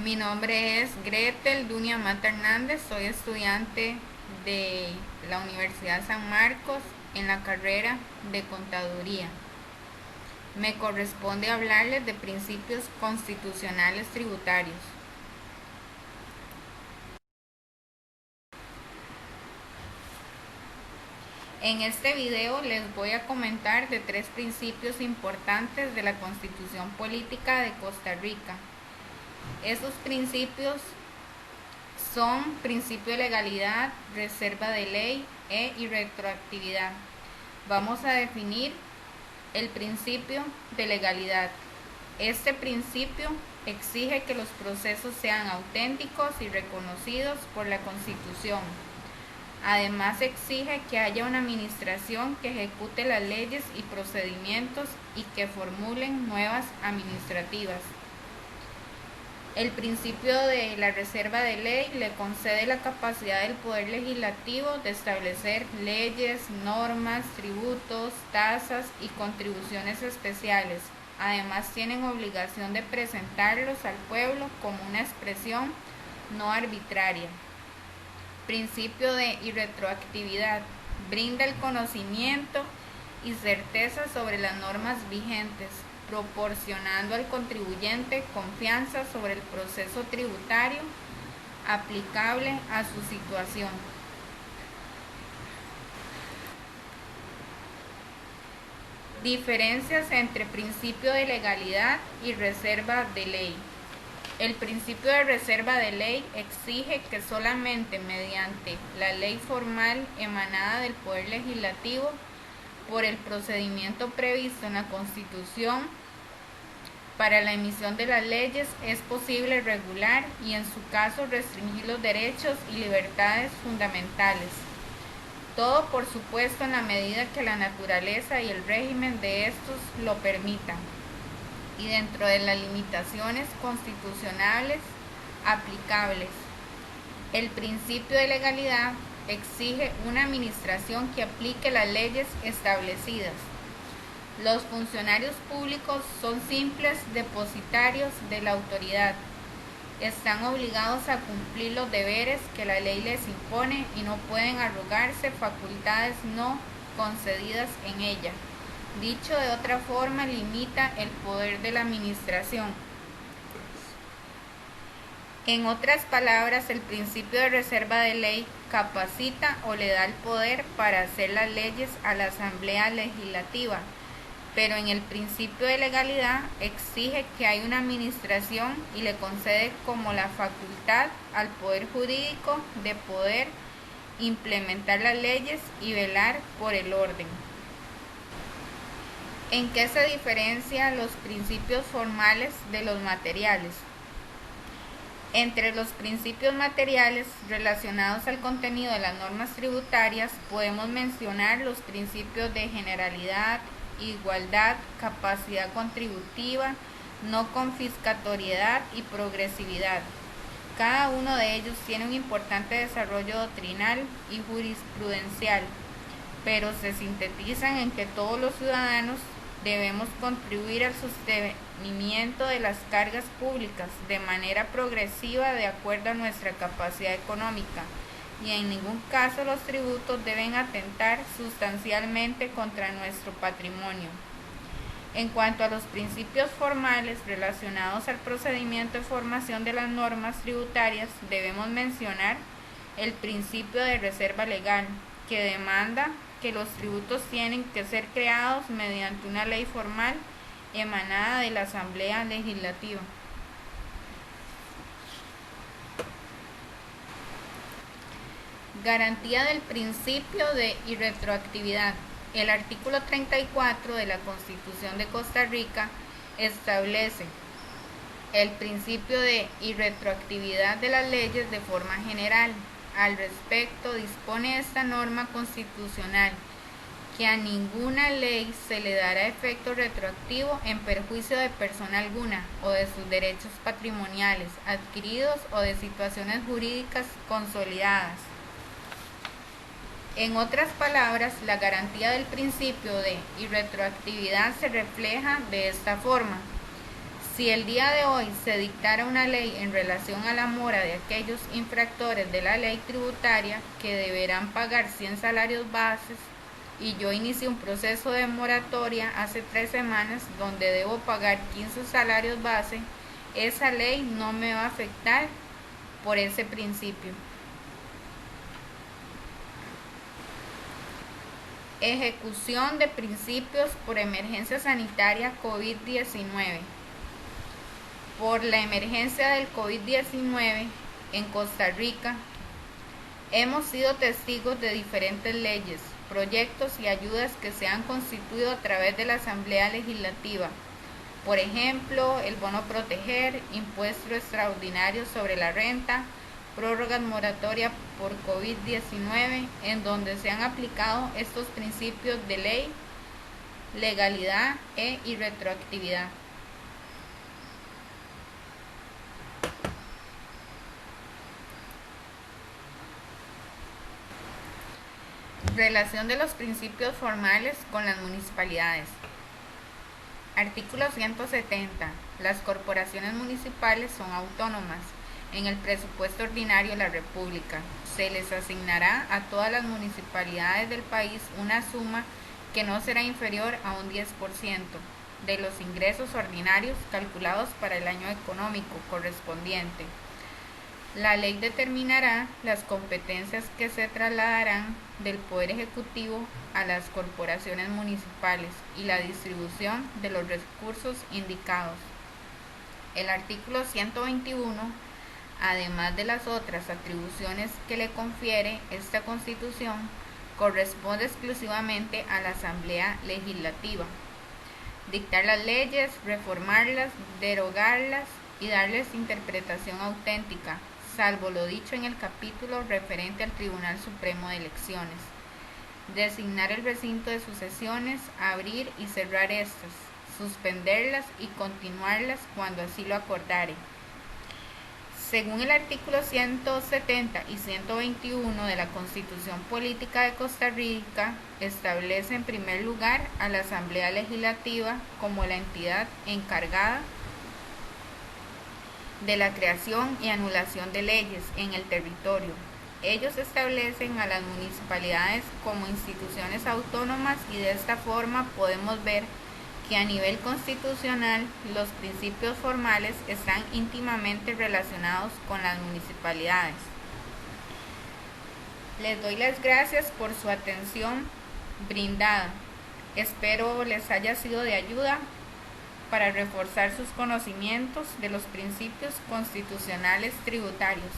Mi nombre es Gretel Dunia Mata Hernández, soy estudiante de la Universidad San Marcos en la carrera de Contaduría. Me corresponde hablarles de principios constitucionales tributarios. En este video les voy a comentar de 3 principios importantes de la Constitución Política de Costa Rica. Esos principios son principio de legalidad, reserva de ley y retroactividad. Vamos a definir el principio de legalidad. Este principio exige que los procesos sean auténticos y reconocidos por la Constitución. Además, exige que haya una administración que ejecute las leyes y procedimientos y que formulen nuevas administrativas. El principio de la reserva de ley le concede la capacidad del Poder Legislativo de establecer leyes, normas, tributos, tasas y contribuciones especiales. Además, tienen obligación de presentarlos al pueblo como una expresión no arbitraria. Principio de irretroactividad. Brinda el conocimiento y certeza sobre las normas vigentes, proporcionando al contribuyente confianza sobre el proceso tributario aplicable a su situación. Diferencias entre principio de legalidad y reserva de ley. El principio de reserva de ley exige que solamente mediante la ley formal emanada del Poder Legislativo por el procedimiento previsto en la Constitución para la emisión de las leyes es posible regular y en su caso restringir los derechos y libertades fundamentales. Todo, por supuesto, en la medida que la naturaleza y el régimen de estos lo permitan y dentro de las limitaciones constitucionales aplicables. El principio de legalidad exige una administración que aplique las leyes establecidas. Los funcionarios públicos son simples depositarios de la autoridad. Están obligados a cumplir los deberes que la ley les impone y no pueden arrogarse facultades no concedidas en ella. Dicho de otra forma, limita el poder de la administración. En otras palabras, el principio de reserva de ley capacita o le da el poder para hacer las leyes a la Asamblea Legislativa, pero en el principio de legalidad exige que haya una administración y le concede como la facultad al Poder Jurídico de poder implementar las leyes y velar por el orden. ¿En qué se diferencian los principios formales de los materiales? Entre los principios materiales relacionados al contenido de las normas tributarias podemos mencionar los principios de generalidad, igualdad, capacidad contributiva, no confiscatoriedad y progresividad. Cada uno de ellos tiene un importante desarrollo doctrinal y jurisprudencial, pero se sintetizan en que todos los ciudadanos debemos contribuir al sostenimiento de las cargas públicas de manera progresiva de acuerdo a nuestra capacidad económica y en ningún caso los tributos deben atentar sustancialmente contra nuestro patrimonio. En cuanto a los principios formales relacionados al procedimiento de formación de las normas tributarias, debemos mencionar el principio de reserva legal, que demanda que los tributos tienen que ser creados mediante una ley formal emanada de la Asamblea Legislativa. Garantía del principio de irretroactividad. El artículo 34 de la Constitución de Costa Rica establece el principio de irretroactividad de las leyes de forma general. Al respecto, dispone esta norma constitucional que a ninguna ley se le dará efecto retroactivo en perjuicio de persona alguna o de sus derechos patrimoniales adquiridos o de situaciones jurídicas consolidadas. En otras palabras, la garantía del principio de irretroactividad se refleja de esta forma. Si el día de hoy se dictara una ley en relación a la mora de aquellos infractores de la ley tributaria que deberán pagar 100 salarios bases, y yo inicié un proceso de moratoria hace 3 semanas donde debo pagar 15 salarios base, esa ley no me va a afectar por ese principio. Ejecución de principios por emergencia sanitaria COVID-19. Por la emergencia del COVID-19 en Costa Rica, hemos sido testigos de diferentes leyes, proyectos y ayudas que se han constituido a través de la Asamblea Legislativa. Por ejemplo, el bono proteger, impuesto extraordinario sobre la renta, prórrogas moratoria por COVID-19, en donde se han aplicado estos principios de ley, legalidad y retroactividad. Relación de los principios formales con las municipalidades. Artículo 170. Las corporaciones municipales son autónomas. En el presupuesto ordinario de la República se les asignará a todas las municipalidades del país una suma que no será inferior a un 10% de los ingresos ordinarios calculados para el año económico correspondiente. La ley determinará las competencias que se trasladarán del Poder Ejecutivo a las corporaciones municipales y la distribución de los recursos indicados. El artículo 121, además de las otras atribuciones que le confiere esta Constitución, corresponde exclusivamente a la Asamblea Legislativa. Dictar las leyes, reformarlas, derogarlas y darles interpretación auténtica, salvo lo dicho en el capítulo referente al Tribunal Supremo de Elecciones. Designar el recinto de sus sesiones, abrir y cerrar estas, suspenderlas y continuarlas cuando así lo acordare. Según el artículo 170 y 121 de la Constitución Política de Costa Rica, establece en primer lugar a la Asamblea Legislativa como la entidad encargada de la creación y anulación de leyes en el territorio. Ellos establecen a las municipalidades como instituciones autónomas y de esta forma podemos ver que a nivel constitucional los principios formales están íntimamente relacionados con las municipalidades. Les doy las gracias por su atención brindada. Espero les haya sido de ayuda para reforzar sus conocimientos de los principios constitucionales tributarios.